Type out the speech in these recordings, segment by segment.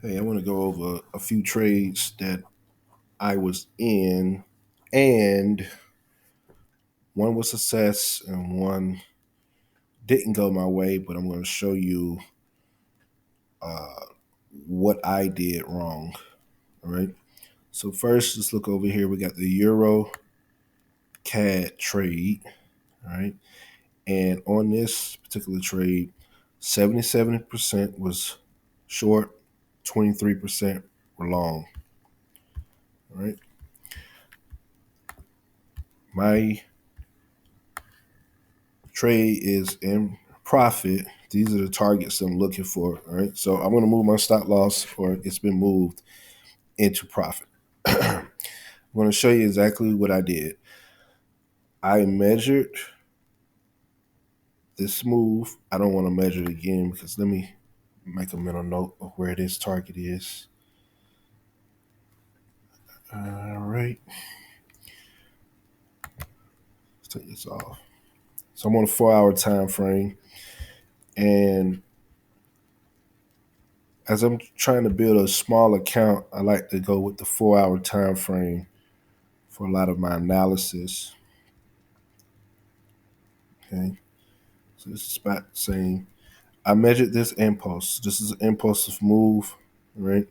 Hey, I want to go over a few trades that I was in, and one was success and one didn't go my way, but I'm going to show you uh, what I did wrong. All right. So, first, let's look over here. We got the Euro CAD trade. All right. And on this particular trade, 77% was short, 23% were long. All right. My trade is in profit. These are the targets I'm looking for. All right. So I'm going to move my stop loss, or it's been moved into profit. I'm going to show you exactly what I did. I measured this move. I don't want to measure it again because let me make a mental note of where this target is. All right. Let's take this off. So I'm on a 4 hour time frame. And as I'm trying to build a small account, I like to go with the 4 hour time frame for a lot of my analysis. Okay, so this is about saying I measured this impulse. This is an impulsive move, right?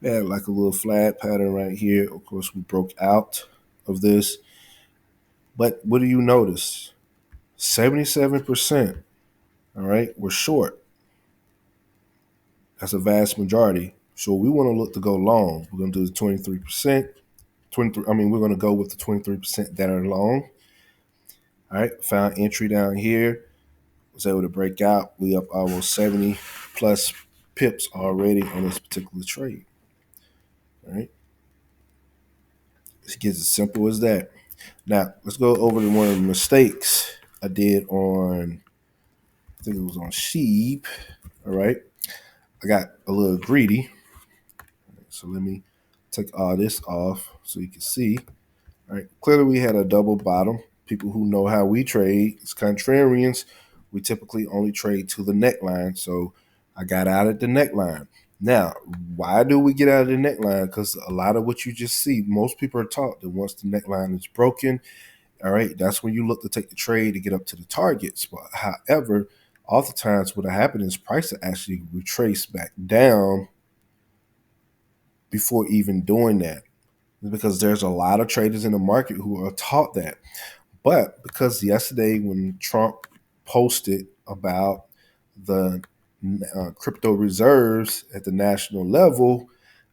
We had like a little flat pattern right here. Of course, we broke out of this, but what do you notice? 77%. All right, we're short. That's a vast majority. So we want to look to go long. We're going to do the 23%. 23. I mean, we're going to go with the 23% that are long. All right, found entry down here. Was able to break out. We up almost 70 plus pips already on this particular trade. All right. It gets as simple as that. Now, let's go over to one of the mistakes I did on, I think it was on sheep. All right. I got a little greedy. So let me take all this off so you can see. All right. Clearly, we had a double bottom. People who know how we trade, as contrarians, we typically only trade to the neckline. So I got out at the neckline. Now, why do we get out of the neckline? Because a lot of what you just see, most people are taught that once the neckline is broken, all right, that's when you look to take the trade to get up to the targets. But however, oftentimes what will happen is price will actually retrace back down before even doing that. Because there's a lot of traders in the market who are taught that. But because yesterday when Trump posted about the crypto reserves at the national level,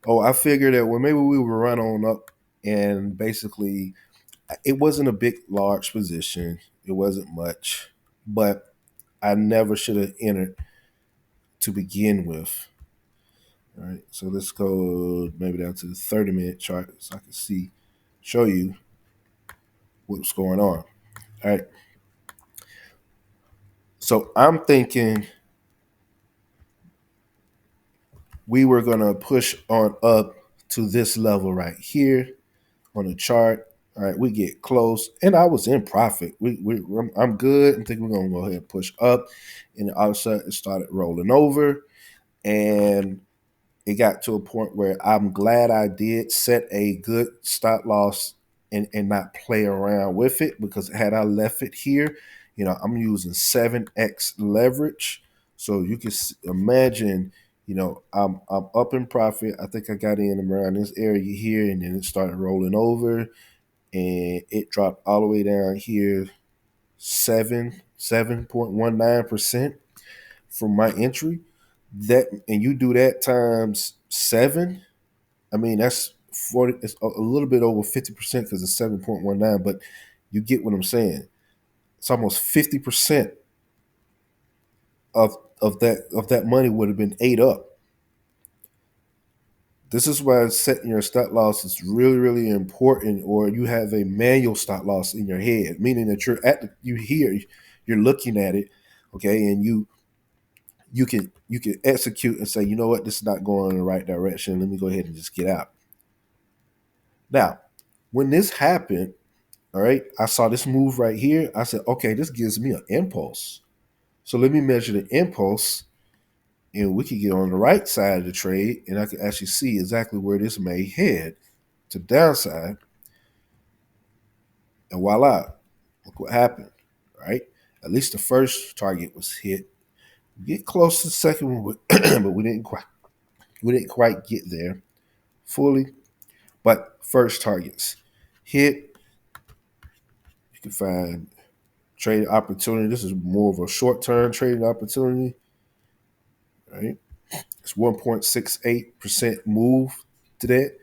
I figured that well maybe we would run on up and basically it wasn't a big large position. It wasn't much, but I never should have entered to begin with. All right, so let's go maybe down to the 30-minute chart so I can show you what's going on. All right, so I'm thinking we were going to push on up to this level right here on the chart. All right, we get close, and I was in profit. I'm good. I think we're going to go ahead and push up, and all of a sudden it started rolling over, and it got to a point where I'm glad I did set a good stop loss and not play around with it because had I left it here, I'm using 7x leverage. So you can imagine, I'm up in profit. I think I got in around this area here and then it started rolling over and it dropped all the way down here 7.19% from my entry. That and you do that times seven. I mean that's 40. It's a little bit over 50% because it's 7.19. But you get what I'm saying. It's almost 50% of that money would have been ate up. This is why setting your stop loss is really really important. Or you have a manual stop loss in your head, meaning that you're looking at it, okay, and you can execute and say, you know what, this is not going in the right direction. Let me go ahead and just get out. Now, when this happened, all right, I saw this move right here. I said, okay, this gives me an impulse. So let me measure the impulse and we could get on the right side of the trade, and I could actually see exactly where this may head to the downside. And voila, look what happened, right? At least the first target was hit. We get close to the second one, but we didn't quite get there fully. But first targets hit. You can find trading opportunity. This is more of a short-term trading opportunity, right? It's 1.68% move to that.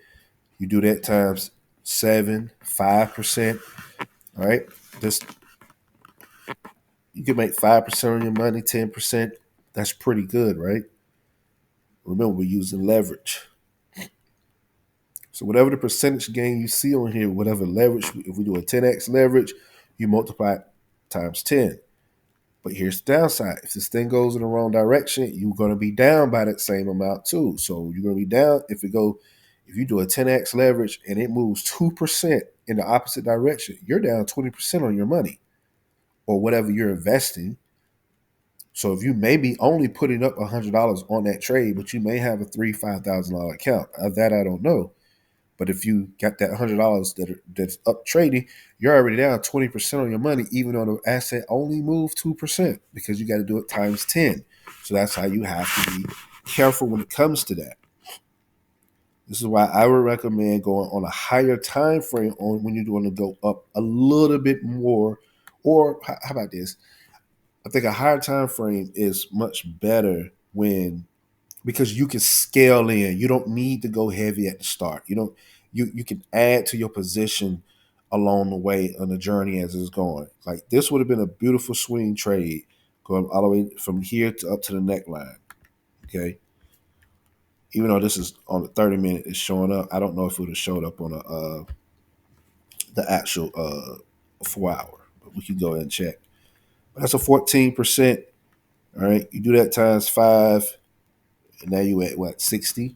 You do that times 5%. All right. This you can make 5% on your money, 10%. That's pretty good, right? Remember, we're using leverage. So whatever the percentage gain you see on here, whatever leverage, if we do a 10x leverage, you multiply it times 10. But here's the downside. If this thing goes in the wrong direction, you're going to be down by that same amount too. So you're going to be down if you do a 10x leverage and it moves 2% in the opposite direction, you're down 20% on your money or whatever you're investing. So if you may be only putting up $100 on that trade, but you may have a $5,000 account. That I don't know. But if you got that $100 that's up trading, you're already down 20% on your money, even though the asset only moved 2%, because you got to do it times 10. So that's how you have to be careful when it comes to that. This is why I would recommend going on a higher time frame on when you're going to go up a little bit more. Or how about this? I think a higher time frame is much better because you can scale in. You don't need to go heavy at the start. You can add to your position along the way on the journey as it's going. Like this would have been a beautiful swing trade going all the way from here to up to the neckline. Okay. Even though this is on the 30-minute, it's showing up. I don't know if it would have showed up on the actual 4 hour, but we can go ahead and check. That's a 14%. All right. You do that times 5, and now you at what, 60%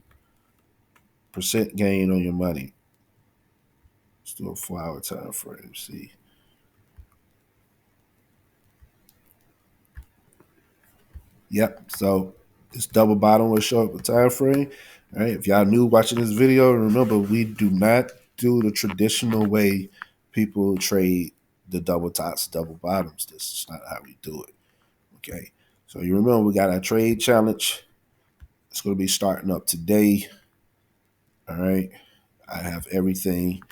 gain on your money. Let's do a 4 hour time frame. See. Yep. So this double bottom will show up the time frame. All right. If y'all new watching this video, remember we do not do the traditional way people trade the double tops, double bottoms. This is not how we do it. Okay. So you remember we got our trade challenge. It's going to be starting up today. All right. I have everything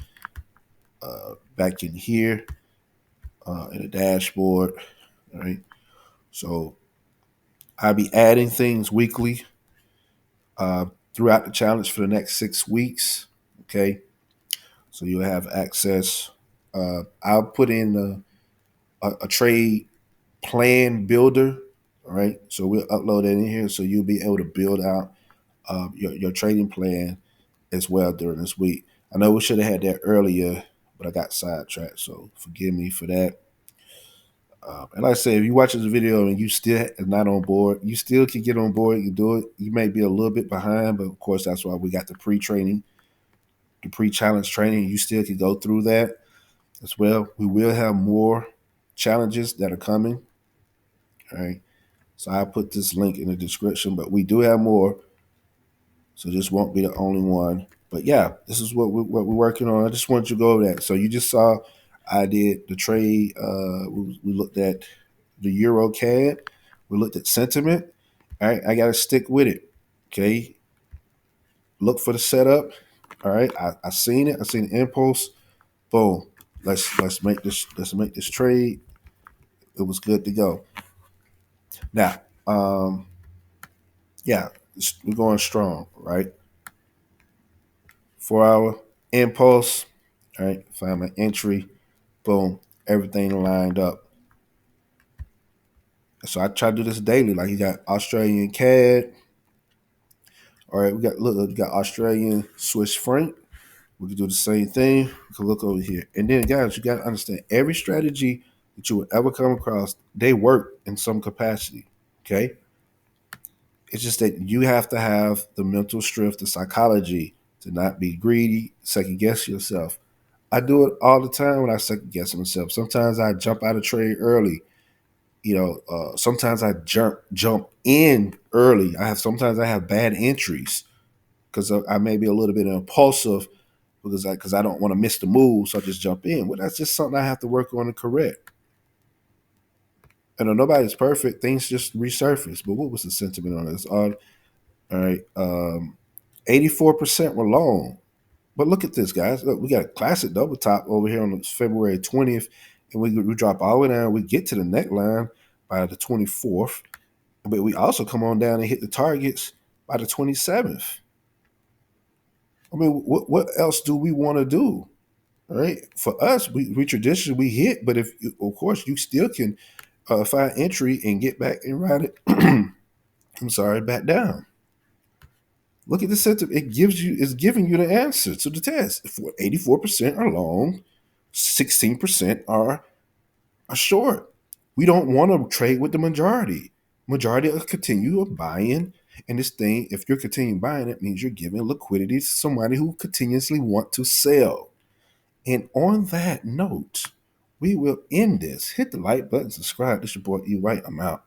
back in here in the dashboard. All right. So I'll be adding things weekly throughout the challenge for the next 6 weeks. Okay. So you'll have access. I'll put in a trade plan builder. All right. So we'll upload that in here. So you'll be able to build out your trading plan as well during this week. I know we should have had that earlier, but I got sidetracked. So forgive me for that. And like I said, if you watch this video and you still not on board, you still can get on board. You can do it. You may be a little bit behind, but of course, that's why we got the pre-training, the pre-challenge training. You still can go through that as well. We will have more challenges that are coming. All right. So I'll put this link in the description, but we do have more. So this won't be the only one. But yeah, this is what we're working on. I just wanted you to go over that. So you just saw I did the trade. We looked at the Euro CAD. We looked at sentiment. All right, I got to stick with it. Okay. Look for the setup. All right, I seen it. I seen the impulse. Boom. Let's make this trade. It was good to go. Now, yeah, we're going strong, right? 4 hour impulse. All right, find my entry. Boom, everything lined up. So I try to do this daily. Like you got Australian CAD. All right, we got Australian Swiss franc. We can do the same thing. We can look over here. And then guys, you gotta understand every strategy that you would ever come across, they work in some capacity. Okay. It's just that you have to have the mental strength, the psychology to not be greedy, second guess yourself. I do it all the time when I second guess myself. Sometimes I jump out of trade early, Sometimes I jump in early. Sometimes I have bad entries because I may be a little bit impulsive because I don't want to miss the move, so I just jump in. Well, that's just something I have to work on and correct. And nobody's perfect; things just resurface. But what was the sentiment on this? All right, 84% were long. But look at this, guys. Look, we got a classic double top over here on February 20th, and we drop all the way down. We get to the neckline by the 24th, but we also come on down and hit the targets by the 27th. I mean, what else do we want to do? All right, for us, we traditionally we hit, but if of course you still can find entry and get back and ride it. I'm sorry, back down. Look at the sentiment. It's giving you the answer to the test. 84% are long, 16% are short. We don't want to trade with the majority. Majority will continue buying. And this thing, if you're continuing buying, it means you're giving liquidity to somebody who continuously want to sell. And on that note, we will end this. Hit the like button, subscribe. This is your boy E. Wright. I'm out.